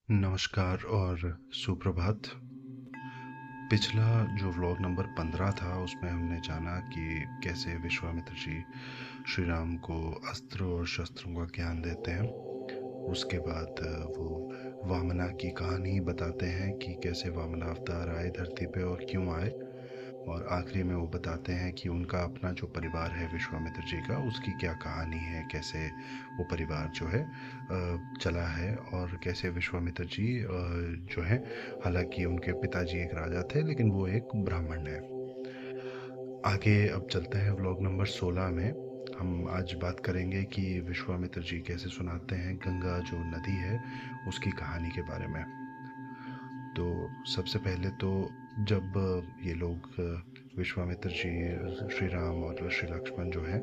नमस्कार और सुप्रभात। पिछला जो व्लॉग नंबर 15 था उसमें हमने जाना कि कैसे विश्वामित्र जी श्री राम को अस्त्र और शस्त्रों का ज्ञान देते हैं। उसके बाद वो वामना की कहानी बताते हैं कि कैसे वामना अवतार आए धरती पे और क्यों आए। और आखिरी में वो बताते हैं कि उनका अपना जो परिवार है विश्वामित्र जी का, उसकी क्या कहानी है, कैसे वो परिवार जो है चला है और कैसे विश्वामित्र जी जो है, हालांकि उनके पिताजी एक राजा थे लेकिन वो एक ब्राह्मण है। आगे अब चलते हैं व्लॉग नंबर 16 में। हम आज बात करेंगे कि विश्वामित्र जी कैसे सुनाते हैं गंगा जो नदी है उसकी कहानी के बारे में। तो सबसे पहले तो जब ये लोग विश्वामित्र जी श्री राम और श्री लक्ष्मण जो हैं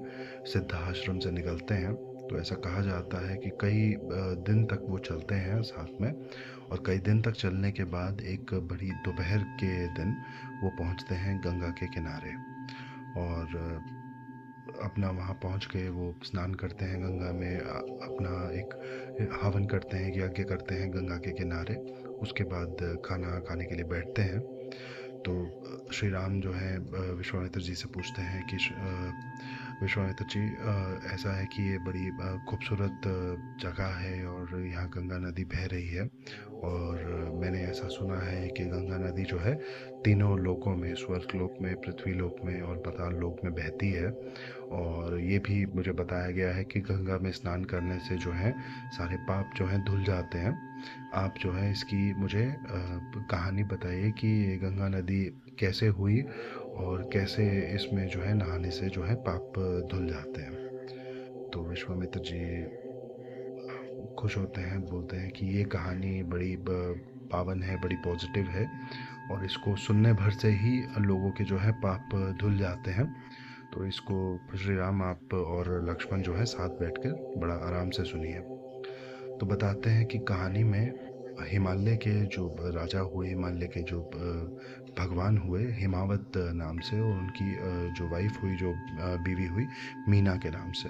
सिद्धाश्रम से निकलते हैं, तो ऐसा कहा जाता है कि कई दिन तक वो चलते हैं साथ में। और कई दिन तक चलने के बाद एक बड़ी दोपहर के दिन वो पहुंचते हैं गंगा के किनारे। और अपना वहाँ पहुँच के वो स्नान करते हैं गंगा में, अपना एक हवन करते हैं, यज्ञ करते हैं गंगा के किनारे। उसके बाद खाना खाने के लिए बैठते हैं। तो श्री राम जो है विश्वामित्र जी से पूछते हैं कि विश्वामित्र जी, ऐसा है कि ये बड़ी खूबसूरत जगह है और यहाँ गंगा नदी बह रही है। और मैंने ऐसा सुना है कि गंगा नदी जो है तीनों लोकों में, स्वर्ग लोक में, पृथ्वी लोक में और पाताल लोक में बहती है। और ये भी मुझे बताया गया है कि गंगा में स्नान करने से जो है सारे पाप जो हैं धुल जाते हैं। आप जो है इसकी मुझे कहानी बताइए कि ये गंगा नदी कैसे हुई और कैसे इसमें जो है नहाने से जो है पाप धुल जाते हैं। तो विश्वामित्र जी खुश होते हैं, बोलते हैं कि ये कहानी बड़ी पावन है, बड़ी पॉजिटिव है और इसको सुनने भर से ही लोगों के जो है पाप धुल जाते हैं। तो इसको श्री राम आप और लक्ष्मण जो है साथ बैठकर बड़ा आराम से सुनिए। तो बताते हैं कि कहानी में हिमालय के जो राजा हुए, हिमालय के जो भगवान हुए हिमावत नाम से, और उनकी जो वाइफ हुई, जो बीवी हुई मीना के नाम से।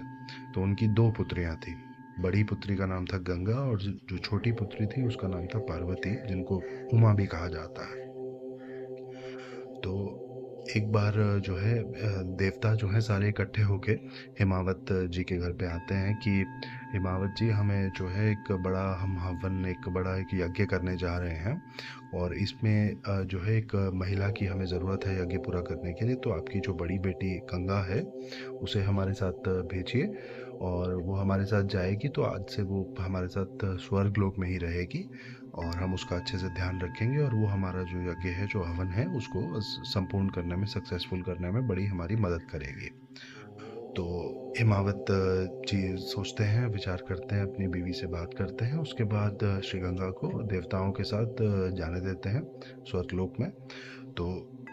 तो उनकी दो पुत्रियां थी। बड़ी पुत्री का नाम था गंगा और जो छोटी पुत्री थी उसका नाम था पार्वती, जिनको उमा भी कहा जाता है। तो एक बार जो है देवता जो है सारे इकट्ठे होके हिमावत जी के घर पे आते हैं कि हिमावत जी, हमें जो है एक बड़ा हम हवन, एक बड़ा एक यज्ञ करने जा रहे हैं और इसमें जो है एक महिला की हमें ज़रूरत है यज्ञ पूरा करने के लिए। तो आपकी जो बड़ी बेटी गंगा है उसे हमारे साथ भेजिए और वो हमारे साथ जाएगी। तो आज से वो हमारे साथ स्वर्ग लोक में ही रहेगी और हम उसका अच्छे से ध्यान रखेंगे और वो हमारा जो यज्ञ है, जो हवन है, उसको संपूर्ण करने में, सक्सेसफुल करने में बड़ी हमारी मदद करेगी। तो हिमावत जी सोचते हैं, विचार करते हैं, अपनी बीवी से बात करते हैं। उसके बाद श्री गंगा को देवताओं के साथ जाने देते हैं स्वर्गलोक में। तो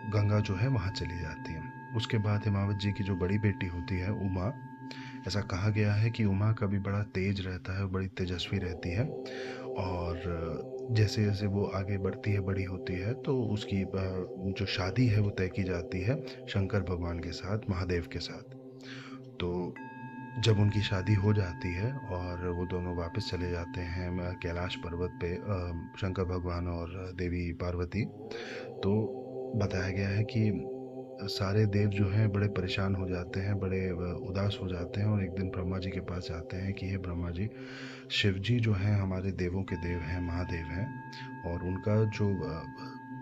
गंगा जो है वहाँ चली जाती है। उसके बाद हिमावत जी की जो बड़ी बेटी होती है उमा, ऐसा कहा गया है कि उमा का भी बड़ा तेज रहता है, बड़ी तेजस्वी रहती है। और जैसे जैसे वो आगे बढ़ती है, बड़ी होती है, तो उसकी जो शादी है वो तय की जाती है शंकर भगवान के साथ, महादेव के साथ। तो जब उनकी शादी हो जाती है और वो दोनों वापस चले जाते हैं कैलाश पर्वत पे, शंकर भगवान और देवी पार्वती, तो बताया गया है कि सारे देव जो हैं बड़े परेशान हो जाते हैं, बड़े उदास हो जाते हैं और एक दिन ब्रह्मा जी के पास जाते हैं कि हे ब्रह्मा जी, शिव जी जो हैं हमारे देवों के देव हैं, महादेव हैं, और उनका जो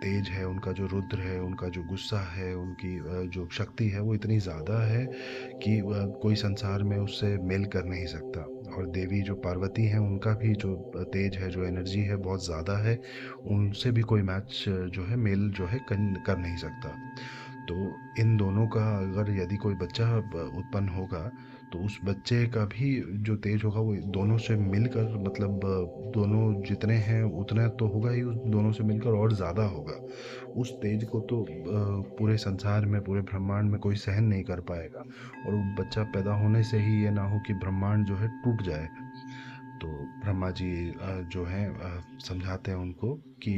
तेज है, उनका जो रुद्र है, उनका जो गुस्सा है, उनकी जो शक्ति है वो इतनी ज़्यादा है कि कोई संसार में उससे मेल कर नहीं सकता। और देवी जो पार्वती हैं उनका भी जो तेज है, जो एनर्जी है, बहुत ज़्यादा है, उनसे भी कोई मैच जो है, मेल जो है कर नहीं सकता। तो इन दोनों का अगर यदि कोई बच्चा उत्पन्न होगा तो उस बच्चे का भी जो तेज होगा वो दोनों से मिलकर, मतलब दोनों जितने हैं उतना तो होगा ही, उस दोनों से मिलकर और ज़्यादा होगा। उस तेज को तो पूरे संसार में, पूरे ब्रह्मांड में कोई सहन नहीं कर पाएगा। और वो बच्चा पैदा होने से ही ये ना हो कि ब्रह्मांड जो है टूट जाए। तो ब्रह्मा जी जो हैं समझाते हैं उनको कि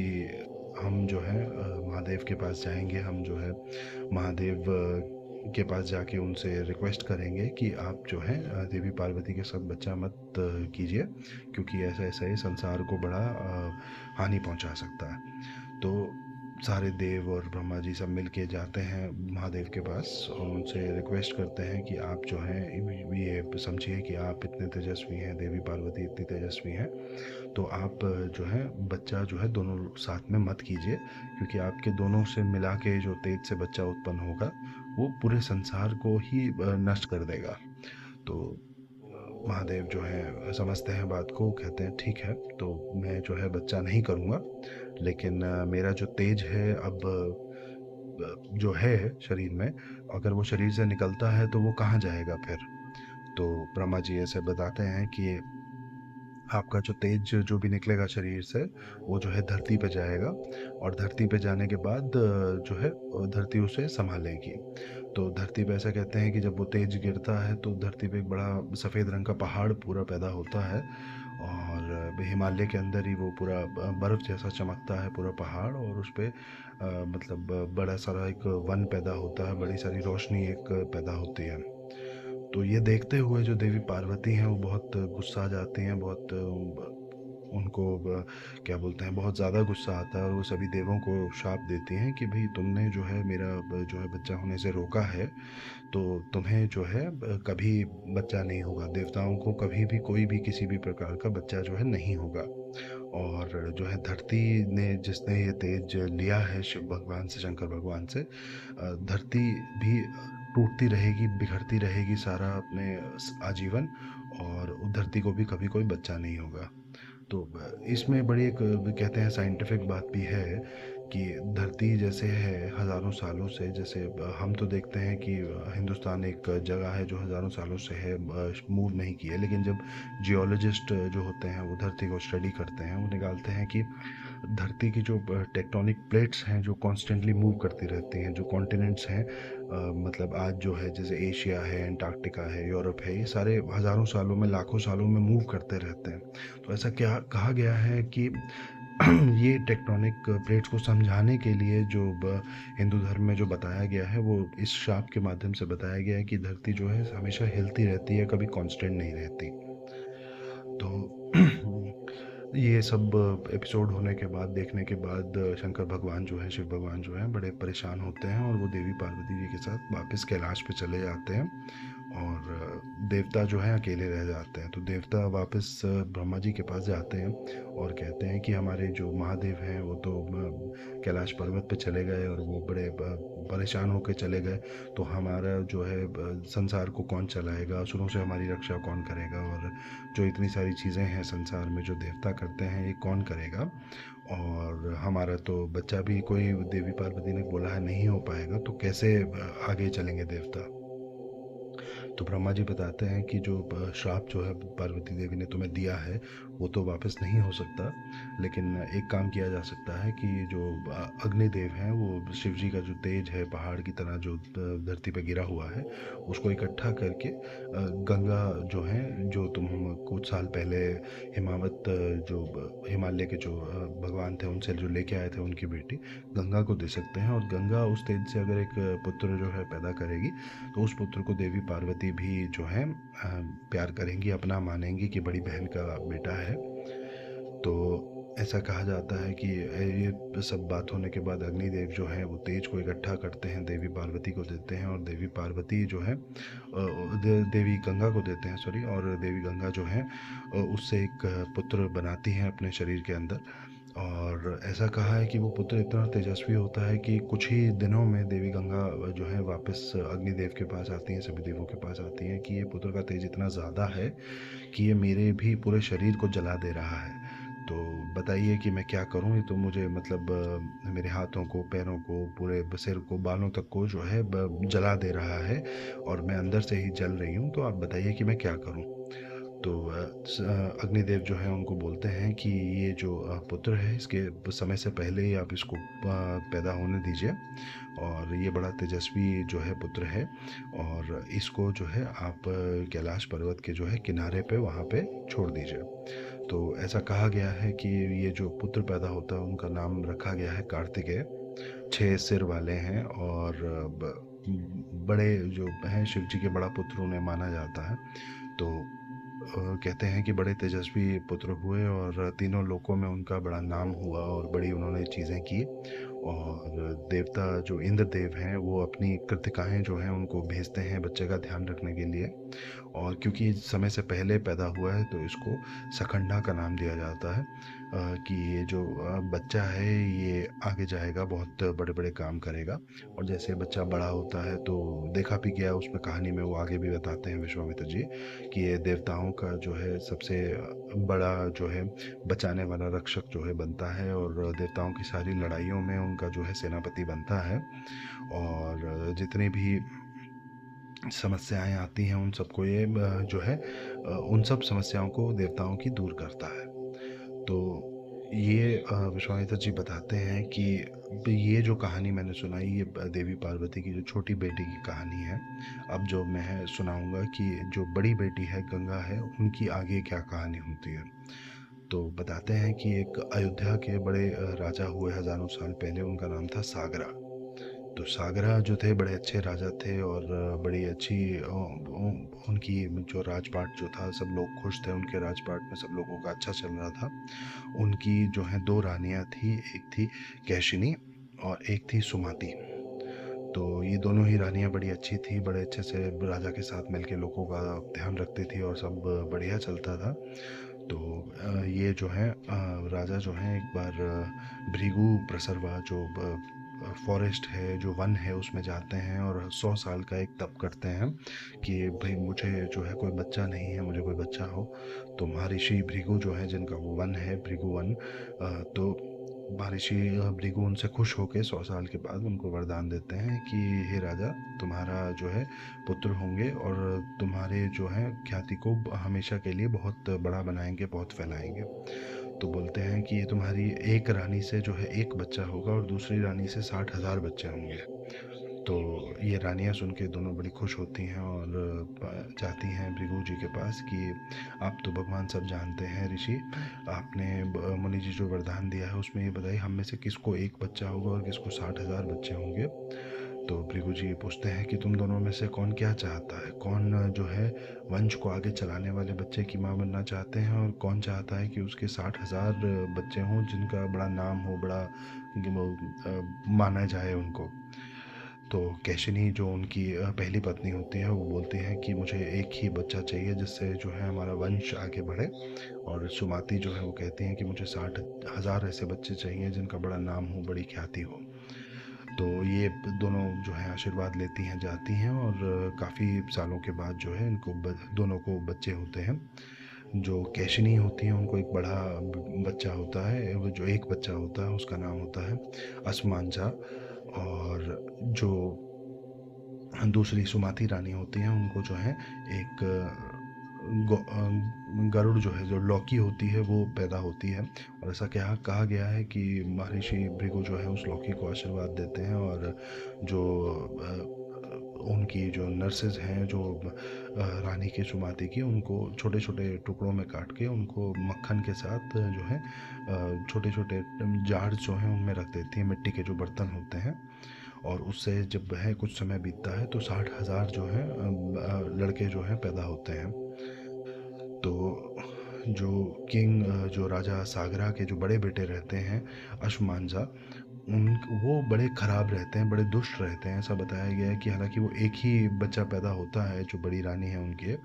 हम जो है महादेव के पास जाएंगे, हम जो है महादेव के पास जाके उनसे रिक्वेस्ट करेंगे कि आप जो है देवी पार्वती के साथ बच्चा मत कीजिए, क्योंकि ऐसा ऐसा ये संसार को बड़ा हानि पहुंचा सकता है। तो सारे देव और ब्रह्मा जी सब मिल के जाते हैं महादेव के पास और उनसे रिक्वेस्ट करते हैं कि आप जो हैं ये समझिए कि आप इतने तेजस्वी हैं, देवी पार्वती इतनी तेजस्वी हैं, तो आप जो है बच्चा जो है दोनों साथ में मत कीजिए, क्योंकि आपके दोनों से मिला के जो तेज से बच्चा उत्पन्न होगा वो पूरे संसार को ही नष्ट कर देगा। तो महादेव जो है समझते हैं बात को, कहते हैं ठीक है, तो मैं जो है बच्चा नहीं करूँगा, लेकिन मेरा जो तेज है अब जो है शरीर में, अगर वो शरीर से निकलता है तो वो कहाँ जाएगा फिर। तो ब्रह्मा जी ऐसे बताते हैं कि आपका जो तेज जो भी निकलेगा शरीर से वो जो है धरती पे जाएगा, और धरती पे जाने के बाद जो है धरती उसे संभालेगी। तो धरती पे ऐसा कहते हैं कि जब वो तेज गिरता है तो धरती पे एक बड़ा सफ़ेद रंग का पहाड़ पूरा पैदा होता है, और हिमालय के अंदर ही वो पूरा बर्फ़ जैसा चमकता है पूरा पहाड़, और उस पे मतलब बड़ा सारा एक वन पैदा होता है, बड़ी सारी रोशनी एक पैदा होती है। तो ये देखते हुए जो देवी पार्वती हैं वो बहुत गुस्सा जाती हैं, बहुत उनको क्या बोलते हैं, बहुत ज़्यादा गुस्सा आता है, और वो सभी देवों को शाप देती हैं कि भाई तुमने जो है मेरा जो है बच्चा होने से रोका है, तो तुम्हें जो है कभी बच्चा नहीं होगा, देवताओं को कभी भी कोई भी किसी भी प्रकार का बच्चा जो है नहीं होगा। और जो है धरती ने जिसने ये तेज लिया है शिव भगवान से, शंकर भगवान से, धरती भी टूटती रहेगी, बिखरती रहेगी सारा अपने आजीवन, और उस धरती को भी कभी कोई बच्चा नहीं होगा। तो इसमें बड़ी एक कहते हैं साइंटिफिक बात भी है कि धरती जैसे है हज़ारों सालों से, जैसे हम तो देखते हैं कि हिंदुस्तान एक जगह है जो हज़ारों सालों से है, मूव नहीं की है, लेकिन जब जियोलॉजिस्ट जो होते हैं वो धरती को स्टडी करते हैं, वो निकालते हैं कि धरती की जो टेक्टोनिक प्लेट्स हैं जो कॉन्स्टेंटली मूव करती रहती हैं, जो कॉन्टिनेंट्स हैं, मतलब आज जो है जैसे एशिया है, अंटार्कटिका है, यूरोप है, ये सारे हज़ारों सालों में, लाखों सालों में मूव करते रहते हैं। तो ऐसा क्या कहा गया है कि ये टेक्टोनिक प्लेट्स को समझाने के लिए जो हिंदू धर्म में जो बताया गया है वो इस शाप के माध्यम से बताया गया है कि धरती जो है हमेशा हिलती रहती है, कभी कांस्टेंट नहीं रहती। तो ये सब एपिसोड होने के बाद, देखने के बाद, शंकर भगवान जो है, शिव भगवान जो है बड़े परेशान होते हैं, और वो देवी पार्वती जी के साथ वापस कैलाश पे चले जाते हैं, और देवता जो हैं अकेले रह जाते हैं। तो देवता वापस ब्रह्मा जी के पास जाते हैं और कहते हैं कि हमारे जो महादेव हैं वो तो कैलाश पर्वत पे चले गए, और वो बड़े परेशान होकर चले गए, तो हमारा जो है संसार को कौन चलाएगा, असुरों से हमारी रक्षा कौन करेगा, और जो इतनी सारी चीज़ें हैं संसार में जो देवता करते हैं ये कौन करेगा, और हमारा तो बच्चा भी कोई, देवी पार्वती ने बोला है, नहीं हो पाएगा, तो कैसे आगे चलेंगे देवता। तो ब्रह्मा जी बताते हैं कि जो श्राप जो है पार्वती देवी ने तुम्हें दिया है वो तो वापस नहीं हो सकता, लेकिन एक काम किया जा सकता है कि जो अग्निदेव हैं वो शिव जी का जो तेज है पहाड़ की तरह जो धरती पे गिरा हुआ है उसको इकट्ठा करके गंगा जो है, जो तुम कुछ साल पहले हिमावत जो हिमालय के जो भगवान थे उनसे जो लेके आए थे उनकी बेटी गंगा को दे सकते हैं, और गंगा उस तेज से अगर एक पुत्र जो है पैदा करेगी तो उस पुत्र को देवी पार्वती भी जो है प्यार करेंगी, अपना मानेंगी कि बड़ी बहन का बेटा है। तो ऐसा कहा जाता है कि ये सब बात होने के बाद अग्निदेव जो है वो तेज को इकट्ठा करते हैं, देवी पार्वती को देते हैं, और देवी पार्वती जो है देवी गंगा को देते हैं, सॉरी, और देवी गंगा जो है उससे एक पुत्र बनाती हैं अपने शरीर के अंदर। और ऐसा कहा है कि वो पुत्र इतना तेजस्वी होता है कि कुछ ही दिनों में देवी गंगा जो है वापस अग्निदेव के पास आती हैं, सभी देवों के पास आती हैं कि ये पुत्र का तेज इतना ज़्यादा है कि ये मेरे भी पूरे शरीर को जला दे रहा है, तो बताइए कि मैं क्या करूं, ये तो मुझे मतलब मेरे हाथों को, पैरों को, पूरे सिर को, बालों तक को जो है जला दे रहा है, और मैं अंदर से ही जल रही हूं, तो आप बताइए कि मैं क्या करूं। तो अग्निदेव जो है उनको बोलते हैं कि ये जो पुत्र है इसके समय से पहले ही आप इसको पैदा होने दीजिए, और ये बड़ा तेजस्वी जो है पुत्र है, और इसको जो है आप कैलाश पर्वत के जो है किनारे पे वहाँ पे छोड़ दीजिए। तो ऐसा कहा गया है कि ये जो पुत्र पैदा होता है उनका नाम रखा गया है कार्तिकेय, 6 सिर वाले हैं, और बड़े जो हैं शिव जी के बड़ा पुत्र उन्हें माना जाता है। तो कहते हैं कि बड़े तेजस्वी पुत्र हुए और तीनों लोकों में उनका बड़ा नाम हुआ और बड़ी उन्होंने चीज़ें की। और देवता जो इंद्र देव हैं वो अपनी कृतिकाएँ जो हैं उनको भेजते हैं बच्चे का ध्यान रखने के लिए। और क्योंकि समय से पहले पैदा हुआ है तो इसको सखंडा का नाम दिया जाता है, कि ये जो बच्चा है ये आगे जाएगा, बहुत बड़े बड़े काम करेगा। और जैसे बच्चा बड़ा होता है तो देखा भी गया उसमें कहानी में, वो आगे भी बताते हैं विश्वामित्र जी कि ये देवताओं का जो है सबसे बड़ा जो है बचाने वाला रक्षक जो है बनता है, और देवताओं की सारी लड़ाइयों में उनका जो है सेनापति बनता है। और जितने भी समस्याएं आती हैं उन सबको ये जो है उन सब समस्याओं को देवताओं की दूर करता है। तो ये विश्वामित्र जी बताते हैं कि ये जो कहानी मैंने सुनाई ये देवी पार्वती की जो छोटी बेटी की कहानी है। अब जो मैं सुनाऊंगा कि जो बड़ी बेटी है गंगा है उनकी आगे क्या कहानी होती है। तो बताते हैं कि एक अयोध्या के बड़े राजा हुए हजारों साल पहले, उनका नाम था सागरा। तो सागरा जो थे बड़े अच्छे राजा थे और बड़ी अच्छी उनकी जो राजपाट जो था सब लोग खुश थे, उनके राजपाट में सब लोगों का अच्छा चल रहा था। उनकी जो है दो रानियां थी, एक थी कैशिनी और एक थी सुमति। तो ये दोनों ही रानियां बड़ी अच्छी थी, बड़े अच्छे से राजा के साथ मिलके लोगों का ध्यान रखती थी और सब बढ़िया चलता था। तो ये जो है राजा जो हैं एक बार भृगु प्रसरवा जो फॉरेस्ट है, जो वन है उसमें जाते हैं और 100 साल का एक तप करते हैं कि भाई मुझे जो है कोई बच्चा नहीं है, मुझे कोई बच्चा हो। तो महर्षि भृगु जो है जिनका वो वन है भृगु वन, तो महर्षि भृगु उनसे खुश होकर 100 साल के बाद उनको वरदान देते हैं कि हे राजा, तुम्हारा जो है पुत्र होंगे और तुम्हारे जो है ख्याति को हमेशा के लिए बहुत बड़ा बनाएंगे, बहुत फैलाएंगे। तो बोलते हैं कि ये तुम्हारी एक रानी से जो है एक बच्चा होगा और दूसरी रानी से 60,000 बच्चे होंगे। तो ये रानियां सुन के दोनों बड़ी खुश होती हैं और जाती हैं भृगु जी के पास कि आप तो भगवान सब जानते हैं ऋषि, आपने मुनि जी जो वरदान दिया है उसमें ये बताइए हम में से किसको एक बच्चा होगा और किसको 60,000 बच्चे होंगे। तो भृगु जी पूछते हैं कि तुम दोनों में से कौन क्या चाहता है, कौन जो है वंश को आगे चलाने वाले बच्चे की माँ बनना चाहते हैं और कौन चाहता है कि उसके 60,000 बच्चे हों जिनका बड़ा नाम हो, बड़ा माना जाए उनको। तो कैशिनी जो उनकी पहली पत्नी होती है वो बोलती है कि मुझे एक ही बच्चा चाहिए जिससे जो है हमारा वंश आगे बढ़े। और सुमाति जो है वो कहती हैं कि मुझे 60,000 ऐसे बच्चे चाहिए जिनका बड़ा नाम हो, बड़ी ख्याति हो। तो ये दोनों जो है आशीर्वाद लेती हैं, जाती हैं और काफ़ी सालों के बाद जो है इनको दोनों को बच्चे होते हैं। जो कैशिनी होती हैं उनको एक बड़ा बच्चा होता है, वो जो एक बच्चा होता है उसका नाम होता है असमांजा। और जो दूसरी सुमाती रानी होती हैं उनको जो है एक गरुड़ जो है, जो लौकी होती है वो पैदा होती है। और ऐसा क्या कहा गया है कि महर्षि भृगु जो है उस लौकी को आशीर्वाद देते हैं और जो उनकी जो नर्सेज हैं जो रानी की सुमाती की, उनको छोटे छोटे टुकड़ों में काट के उनको मक्खन के साथ जो है छोटे छोटे जार जो हैं उनमें रख देती हैं, मिट्टी के जो बर्तन होते हैं। और उससे जब है कुछ समय बीतता है तो 60,000 जो है लड़के जो हैं पैदा होते हैं। तो जो जो राजा सागरा के जो बड़े बेटे रहते हैं अश्वमांजा, उन वो बड़े खराब रहते हैं, बड़े दुष्ट रहते हैं। ऐसा बताया गया है कि हालांकि वो एक ही बच्चा पैदा होता है जो बड़ी रानी है उनके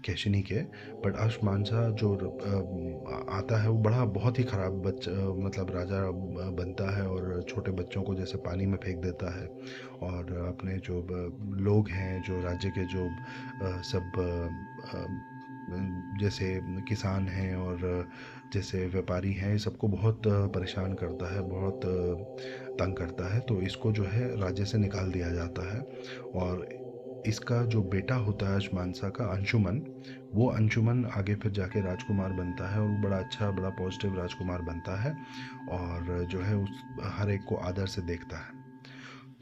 कैशिनी के, बट अश्वमांसा जो आता है वो बड़ा बहुत ही खराब बच्चा, मतलब राजा बनता है और छोटे बच्चों को जैसे पानी में फेंक देता है। और अपने जो लोग हैं जो राज्य के जो सब जैसे किसान हैं और जैसे व्यापारी हैं, सबको बहुत परेशान करता है, बहुत तंग करता है। तो इसको जो है राज्य से निकाल दिया जाता है। और इसका जो बेटा होता है अजमानसा का अंशुमन, वो अंशुमन आगे फिर जाके राजकुमार बनता है और वो बड़ा अच्छा, बड़ा पॉजिटिव राजकुमार बनता है और जो है उस हर एक को आदर से देखता है।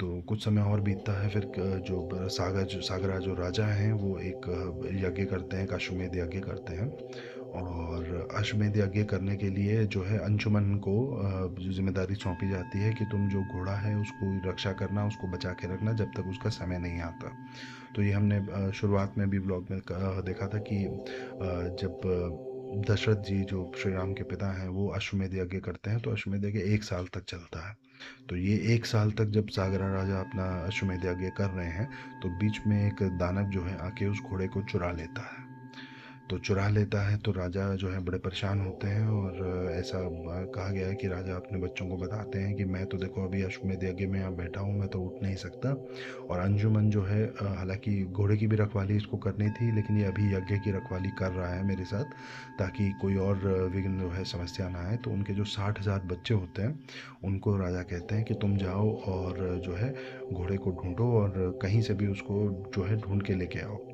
तो कुछ समय और बीतता है, फिर जो सागरा जो राजा हैं वो एक यज्ञ करते हैं, एक अश्वमेध यज्ञ करते हैं। और अश्वमेध यज्ञ करने के लिए जो है अंशुमन को जो जिम्मेदारी सौंपी जाती है कि तुम जो घोड़ा है उसको रक्षा करना, उसको बचा के रखना जब तक उसका समय नहीं आता। तो ये हमने शुरुआत में भी ब्लॉग में देखा था कि जब दशरथ जी जो श्री राम के पिता हैं वो अश्वमेध यज्ञ करते हैं तो अश्वमेध यज्ञ 1 साल तक चलता है। तो ये 1 साल तक जब सागरा राजा अपना अश्वमेध यज्ञ कर रहे हैं तो बीच में एक दानव जो है आके उस घोड़े को चुरा लेता है। तो चुरा लेता है तो राजा जो है बड़े परेशान होते हैं और ऐसा कहा गया है कि राजा अपने बच्चों को बताते हैं कि मैं तो देखो अभी अश्वमेध यज्ञ में यहाँ बैठा हूँ, मैं तो उठ नहीं सकता। और अंजुमन जो है हालांकि घोड़े की भी रखवाली इसको करनी थी लेकिन ये अभी यज्ञ की रखवाली कर रहा है मेरे साथ, ताकि कोई और विघ्न जो है समस्या ना आए। तो उनके जो 60,000 बच्चे होते हैं उनको राजा कहते हैं कि तुम जाओ और जो है घोड़े को ढूंढो और कहीं से भी उसको जो है ढूंढ के लेके आओ।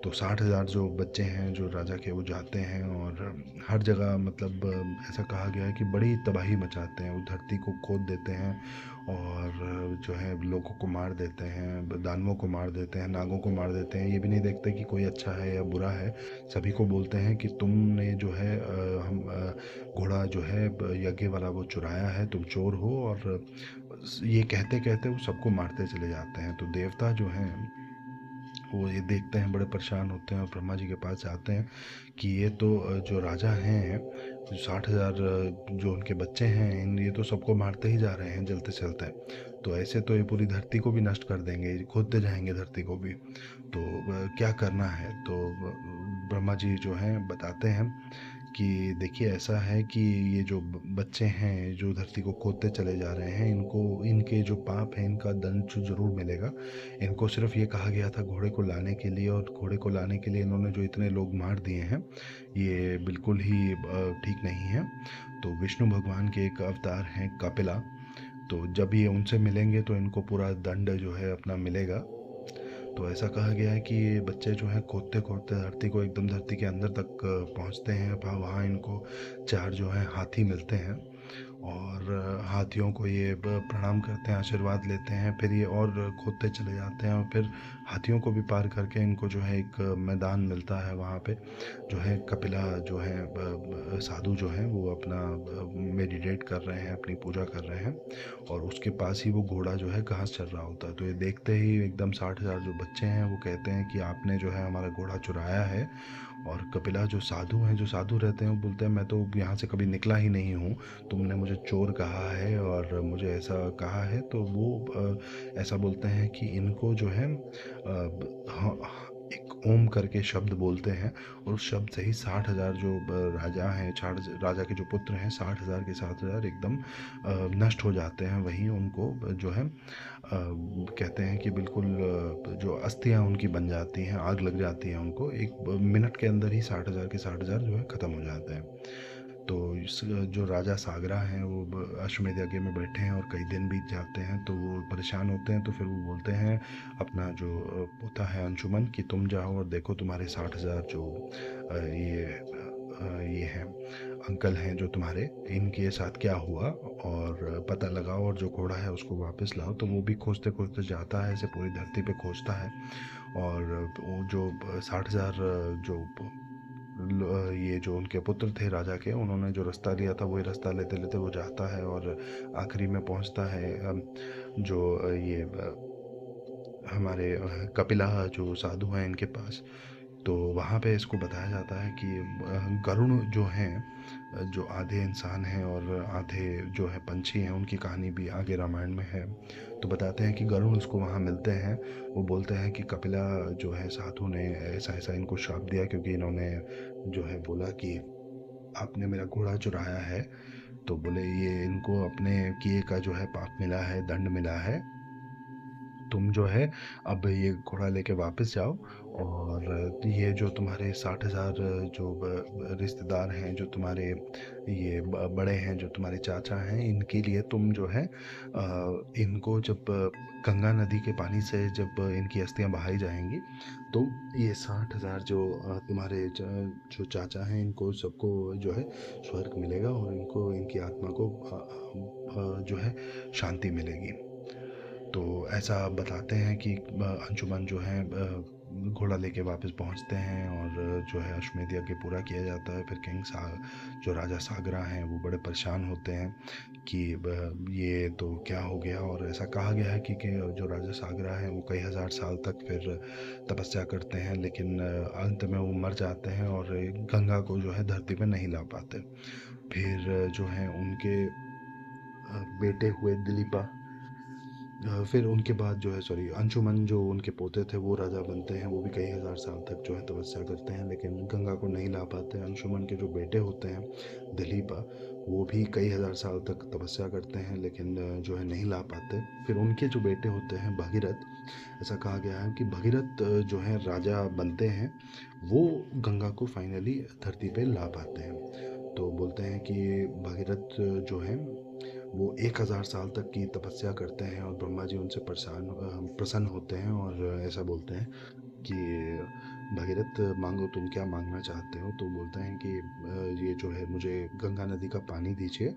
तो 60,000 जो बच्चे हैं जो राजा के वो जाते हैं और हर जगह मतलब ऐसा कहा गया है कि बड़ी तबाही मचाते हैं, उस धरती को खोद देते हैं और जो है लोगों को मार देते हैं, दानवों को मार देते हैं, नागों को मार देते हैं। ये भी नहीं देखते कि कोई अच्छा है या बुरा है, सभी को बोलते हैं कि तुमने जो है हम घोड़ा जो है यज्ञ वाला वो चुराया है, तुम चोर हो। और ये कहते कहते वो सबको मारते चले जाते हैं। तो देवता जो हैं वो ये देखते हैं, बड़े परेशान होते हैं और ब्रह्मा जी के पास जाते हैं कि ये तो जो राजा हैं, जो 60,000 जो उनके बच्चे हैं, इन ये तो सबको मारते ही जा रहे हैं जलते चलते। तो ऐसे तो ये पूरी धरती को भी नष्ट कर देंगे, खोदते जाएंगे धरती को भी। तो क्या करना है? तो ब्रह्मा जी जो हैं बताते हैं कि देखिए ऐसा है कि ये जो बच्चे हैं जो धरती को खोदते चले जा रहे हैं, इनको इनके जो पाप है इनका दंड तो ज़रूर मिलेगा। इनको सिर्फ ये कहा गया था घोड़े को लाने के लिए, और घोड़े को लाने के लिए इन्होंने जो इतने लोग मार दिए हैं ये बिल्कुल ही ठीक नहीं है। तो विष्णु भगवान के एक अवतार हैं कपिला, तो जब ये उनसे मिलेंगे तो इनको पूरा दंड जो है अपना मिलेगा। तो ऐसा कहा गया है कि ये बच्चे जो हैं खोदते खोदते धरती को एकदम धरती के अंदर तक पहुंचते हैं। वहाँ इनको 4 जो हैं हाथी मिलते हैं और हाथियों को ये प्रणाम करते हैं, आशीर्वाद लेते हैं। फिर ये और खोदते चले जाते हैं और फिर हाथियों को भी पार करके इनको जो है एक मैदान मिलता है। वहाँ पे जो है कपिला जो है साधु जो हैं वो अपना मेडिटेट कर रहे हैं, अपनी पूजा कर रहे हैं और उसके पास ही वो घोड़ा जो है घास चर रहा होता है। तो ये देखते ही एकदम 60,000 जो बच्चे हैं वो कहते हैं कि आपने जो है हमारा घोड़ा चुराया है। और कपिला जो साधु हैं, जो साधु रहते हैं, वो बोलते हैं मैं तो यहाँ से कभी निकला ही नहीं हूँ, तुमने मुझे चोर कहा है और मुझे ऐसा कहा है। तो वो ऐसा बोलते हैं कि इनको जो है हाँ, एक ओम करके शब्द बोलते हैं और उस शब्द से ही 60,000 जो राजा हैं, 60 राजा के जो पुत्र हैं, 60,000 के 60,000 एकदम नष्ट हो जाते हैं। वहीं उनको जो है कहते हैं कि बिल्कुल जो अस्थियां उनकी बन जाती हैं, आग लग जाती है उनको, 1 मिनट के अंदर ही 60,000 के 60,000 जो है ख़त्म हो जाते हैं। तो इस जो राजा सागरा हैं वो अश्वमेध यज्ञ में बैठे हैं और कई दिन बीत जाते हैं तो वो परेशान होते हैं। तो फिर वो बोलते हैं अपना जो पोता है अंशुमन कि तुम जाओ और देखो तुम्हारे 60,000 जो ये हैं अंकल हैं जो तुम्हारे, इनके साथ क्या हुआ और पता लगाओ और जो घोड़ा है उसको वापस लाओ। तो वो भी खोजते खोजते जाता है, ऐसे पूरी धरती पे खोजता है और वो जो 60,000 जो ये जो उनके पुत्र थे राजा के, उन्होंने जो रास्ता लिया था वही रास्ता लेते लेते वो जाता है और आखिरी में पहुंचता है जो ये हमारे कपिला जो साधु हैं इनके पास। तो वहाँ पे इसको बताया जाता है कि गरुण जो हैं, जो आधे इंसान हैं और आधे जो है पंछी हैं, उनकी कहानी भी आगे रामायण में है। तो बताते हैं कि गरुण उसको वहाँ मिलते हैं। वो बोलते हैं कि कपिला जो है साधु ने ऐसा ऐसा इनको श्राप दिया क्योंकि इन्होंने जो है बोला कि आपने मेरा घोड़ा चुराया है। तो बोले ये इनको अपने किए का जो है पाप मिला है, दंड मिला है। तुम जो है अब ये घोड़ा लेके वापस जाओ और ये जो तुम्हारे 60,000 जो रिश्तेदार हैं, जो तुम्हारे ये बड़े हैं, जो तुम्हारे चाचा हैं, इनके लिए तुम जो है इनको जब गंगा नदी के पानी से जब इनकी अस्थियां बहाई जाएंगी तो ये 60,000 जो तुम्हारे जो चाचा हैं इनको सबको जो है स्वर्ग मिलेगा और इनको इनकी आत्मा को जो है शांति मिलेगी। तो ऐसा बताते हैं कि अंशुमन जो हैं घोड़ा लेके वापस पहुंचते हैं और जो है अश्वमेध यज्ञ पूरा किया जाता है। फिर जो राजा सागरा हैं वो बड़े परेशान होते हैं कि ये तो क्या हो गया। और ऐसा कहा गया है कि जो राजा सागरा हैं वो कई हज़ार साल तक फिर तपस्या करते हैं, लेकिन अंत में वो मर जाते हैं और गंगा को जो है धरती पे नहीं ला पाते। फिर जो है उनके बेटे हुए दिलीपा। फिर उनके बाद जो है सॉरी अंशुमन, जो उनके पोते थे वो राजा बनते हैं। वो भी कई हज़ार साल तक जो है तपस्या करते हैं, लेकिन गंगा को नहीं ला पाते। अंशुमन के जो बेटे होते हैं दिलीपा, वो भी कई हज़ार साल तक तपस्या करते हैं, लेकिन जो है नहीं ला पाते। फिर उनके जो बेटे होते हैं भगीरथ, ऐसा कहा गया है कि भगीरथ जो है राजा बनते हैं, वो गंगा को फाइनली धरती पे ला पाते हैं। तो बोलते हैं कि भगीरथ जो है वो 1000 साल तक की तपस्या करते हैं और ब्रह्मा जी उनसे प्रसन्न होते हैं और ऐसा बोलते हैं कि भगीरथ मांगो, तुम क्या मांगना चाहते हो। तो बोलते हैं कि ये जो है मुझे गंगा नदी का पानी दीजिए,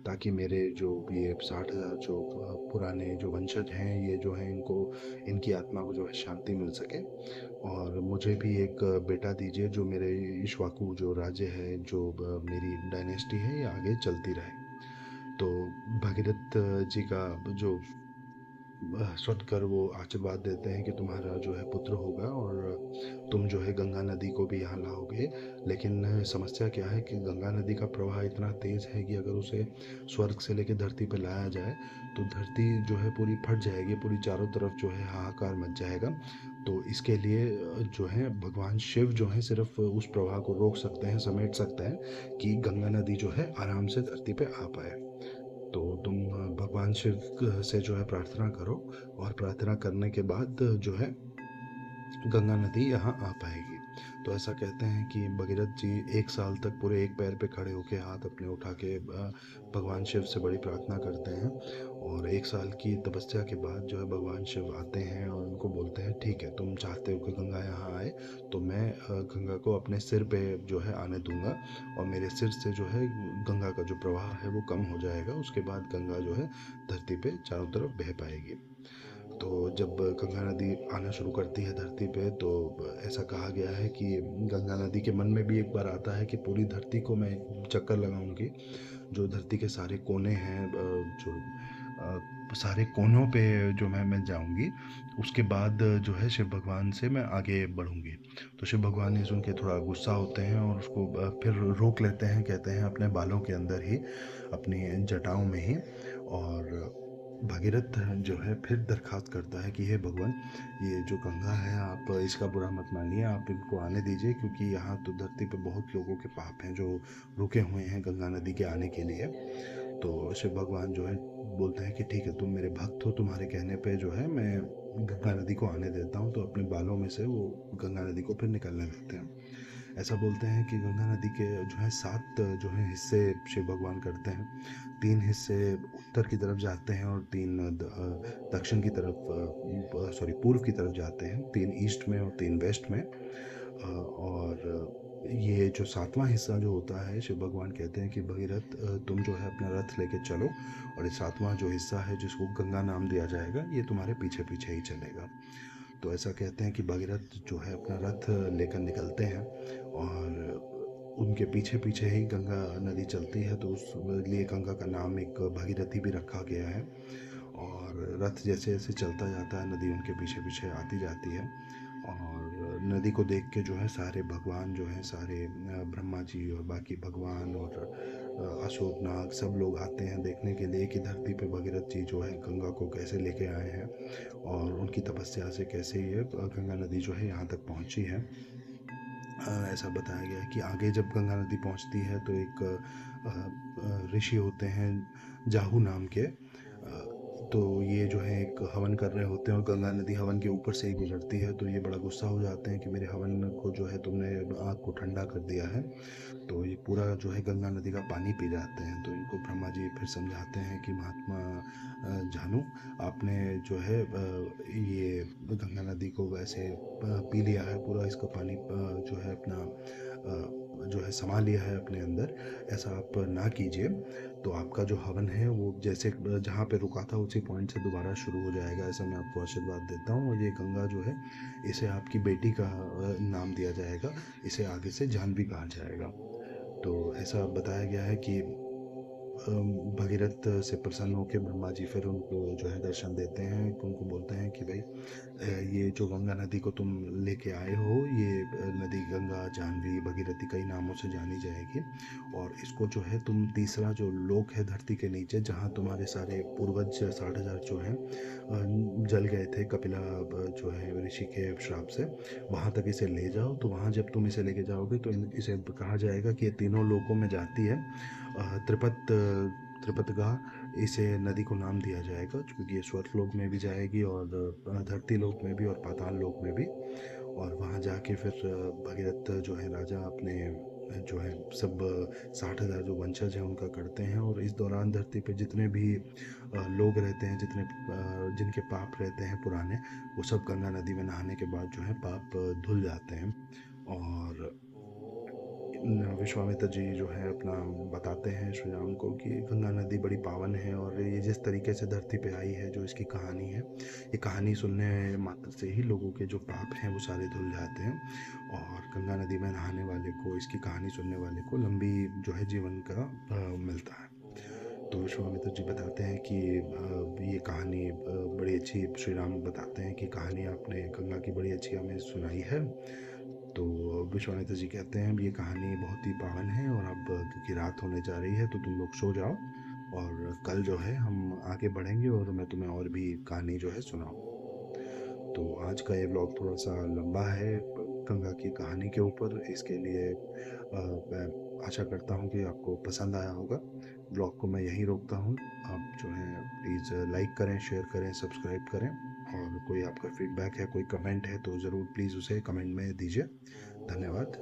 ताकि मेरे जो ये 60,000 जो पुराने जो वंशज हैं ये जो है इनको इनकी आत्मा को जो है शांति मिल सके। और मुझे भी एक बेटा दीजिए जो मेरे इक्ष्वाकु जो राज्य है, जो मेरी डायनेस्टी है, ये आगे चलती रहे। तो भगीरथ जी का जो सुनकर वो आशीर्वाद देते हैं कि तुम्हारा जो है पुत्र होगा और तुम जो है गंगा नदी को भी यहाँ लाओगे। लेकिन समस्या क्या है कि गंगा नदी का प्रवाह इतना तेज़ है कि अगर उसे स्वर्ग से लेकर धरती पर लाया जाए तो धरती जो है पूरी फट जाएगी, पूरी चारों तरफ जो है हाहाकार मच जाएगा। तो इसके लिए जो है भगवान शिव जो है सिर्फ उस प्रवाह को रोक सकते हैं, समेट सकते हैं कि गंगा नदी जो है आराम से धरती पे आ पाए। तो तुम भगवान शिव से जो है प्रार्थना करो, और प्रार्थना करने के बाद जो है गंगा नदी यहाँ आ पाएगी। तो ऐसा कहते हैं कि भगीरथ जी 1 साल तक पूरे एक पैर पे खड़े होके हाथ अपने उठा के भगवान शिव से बड़ी प्रार्थना करते हैं। और 1 साल की तपस्या के बाद जो है भगवान शिव आते हैं और उनको बोलते हैं ठीक है, तुम चाहते हो कि गंगा यहाँ आए, तो मैं गंगा को अपने सिर पे जो है आने दूंगा, और मेरे सिर से जो है गंगा का जो प्रवाह है वो कम हो जाएगा। उसके बाद गंगा जो है धरती पे चारों तरफ बह पाएगी। तो जब गंगा नदी आना शुरू करती है धरती पे, तो ऐसा कहा गया है कि गंगा नदी के मन में भी एक बार आता है कि पूरी धरती को मैं चक्कर लगाऊंगी। जो धरती के सारे कोने हैं, जो सारे कोनों पे जो मैं जाऊंगी, उसके बाद जो है शिव भगवान से मैं आगे बढ़ूंगी। तो शिव भगवान ये सुन के थोड़ा गुस्सा होते हैं और उसको फिर रोक लेते हैं, कहते हैं अपने बालों के अंदर ही, अपनी जटाओं में ही। और भगीरथ जो है फिर दरखास्त करता है कि हे भगवान, ये जो गंगा है आप इसका बुरा मत मानिए, आप इनको आने दीजिए, क्योंकि यहाँ तो धरती पे बहुत लोगों के पाप हैं जो रुके हुए हैं गंगा नदी के आने के लिए। तो शिव भगवान जो है बोलते हैं कि ठीक है, तुम मेरे भक्त हो, तुम्हारे कहने पे जो है मैं गंगा नदी को आने देता हूँ। तो अपने बालों में से वो गंगा नदी को फिर निकलने देते हैं। ऐसा बोलते हैं कि गंगा नदी के जो है 7 जो है हिस्से शिव भगवान करते हैं। 3 हिस्से उत्तर की तरफ जाते हैं और 3 दक्षिण की तरफ, सॉरी पूर्व की तरफ जाते हैं। 3 ईस्ट में और 3 वेस्ट में। और ये जो 7वां हिस्सा जो होता है, शिव भगवान कहते हैं कि भगीरथ तुम जो है अपना रथ लेके चलो, और ये 7वां जो हिस्सा है जिसको गंगा नाम दिया जाएगा, ये तुम्हारे पीछे पीछे ही चलेगा। तो ऐसा कहते हैं कि भगीरथ जो है अपना रथ लेकर निकलते हैं, और उनके पीछे पीछे ही गंगा नदी चलती है। तो उस लिए गंगा का नाम एक भगीरथी भी रखा गया है। और रथ जैसे जैसे चलता जाता है, नदी उनके पीछे पीछे आती जाती है। और नदी को देख के जो है सारे भगवान जो हैं, सारे ब्रह्मा जी और बाकी भगवान और अशोक नाग सब लोग आते हैं देखने के लिए कि धरती पे भगीरथ जी जो है गंगा को कैसे लेके आए हैं, और उनकी तपस्या से कैसे ये गंगा नदी जो है यहाँ तक पहुँची है। ऐसा बताया गया है कि आगे जब गंगा नदी पहुँचती है तो एक ऋषि होते हैं जाहू नाम के। तो ये जो है एक हवन कर रहे होते हैं और गंगा नदी हवन के ऊपर से ही गुजरती है। तो ये बड़ा गुस्सा हो जाते हैं कि मेरे हवन को जो है तुमने आग को ठंडा कर दिया है। तो ये पूरा जो है गंगा नदी का पानी पी जाते हैं। तो इनको ब्रह्मा जी फिर समझाते हैं कि महात्मा जानू, आपने जो है ये गंगा नदी को वैसे पी लिया है पूरा, इसका पानी जो है अपना जो है समा लिया है अपने अंदर, ऐसा आप ना कीजिए। तो आपका जो हवन है वो जैसे जहाँ पे रुका था उसी पॉइंट से दोबारा शुरू हो जाएगा, ऐसा मैं आपको आशीर्वाद देता हूँ। और ये गंगा जो है, इसे आपकी बेटी का नाम दिया जाएगा, इसे आगे से जाह्नवी कहा जाएगा। तो ऐसा बताया गया है कि भगीरथ से प्रसन्न होकर ब्रह्मा जी फिर उनको जो है दर्शन देते हैं, उनको बोलते हैं कि भाई ये जो गंगा नदी को तुम लेके आए हो, ये नदी गंगा, जाह्नवी, भगीरथी कई नामों से जानी जाएगी। और इसको जो है तुम तीसरा जो लोक है धरती के नीचे, जहाँ तुम्हारे सारे पूर्वज 60,000 जो हैं जल गए थे कपिला जो है ऋषि के श्राप से, वहाँ तक इसे ले जाओ। तो वहाँ जब तुम इसे लेके जाओगे तो इसे कहा जाएगा कि ये तीनों लोकों में जाती है। त्रिपतगा इसे नदी को नाम दिया जाएगा, क्योंकि ये स्वर्ग लोक में भी जाएगी और धरती लोक में भी और पाताल लोक में भी। और वहाँ जाके फिर भगीरथ जो है राजा अपने जो है सब 60,000 जो वंशज हैं उनका करते हैं। और इस दौरान धरती पे जितने भी लोग रहते हैं, जितने जिनके पाप रहते हैं पुराने, वो सब गंगा नदी में नहाने के बाद जो है पाप धुल जाते हैं। और विश्वामित्र जी जो है अपना बताते हैं श्री राम को कि गंगा नदी बड़ी पावन है, और ये जिस तरीके से धरती पे आई है, जो इसकी कहानी है, ये कहानी सुनने मात्र से ही लोगों के जो पाप हैं वो सारे धुल जाते हैं। और गंगा नदी में नहाने वाले को, इसकी कहानी सुनने वाले को लंबी जो है जीवन का मिलता है। तो विश्वामित्र जी बताते हैं कि ये कहानी बड़ी अच्छी, श्री राम बताते हैं कि कहानी आपने गंगा की बड़ी अच्छी हमें सुनाई है। तो विश्वामित्र जी कहते हैं ये कहानी बहुत ही पावन है, और अब क्योंकि रात होने जा रही है तो तुम लोग सो जाओ, और कल जो है हम आगे बढ़ेंगे और मैं तुम्हें और भी कहानी जो है सुनाऊँ। तो आज का ये व्लॉग थोड़ा सा लंबा है गंगा की कहानी के ऊपर, इसके लिए मैं आशा करता हूँ कि आपको पसंद आया होगा। व्लॉग को मैं यहीं रोकता हूँ। आप जो है प्लीज़ लाइक करें, शेयर करें, सब्सक्राइब करें। और कोई आपका फीडबैक है, कोई कमेंट है तो ज़रूर प्लीज़ उसे कमेंट में दीजिए। धन्यवाद।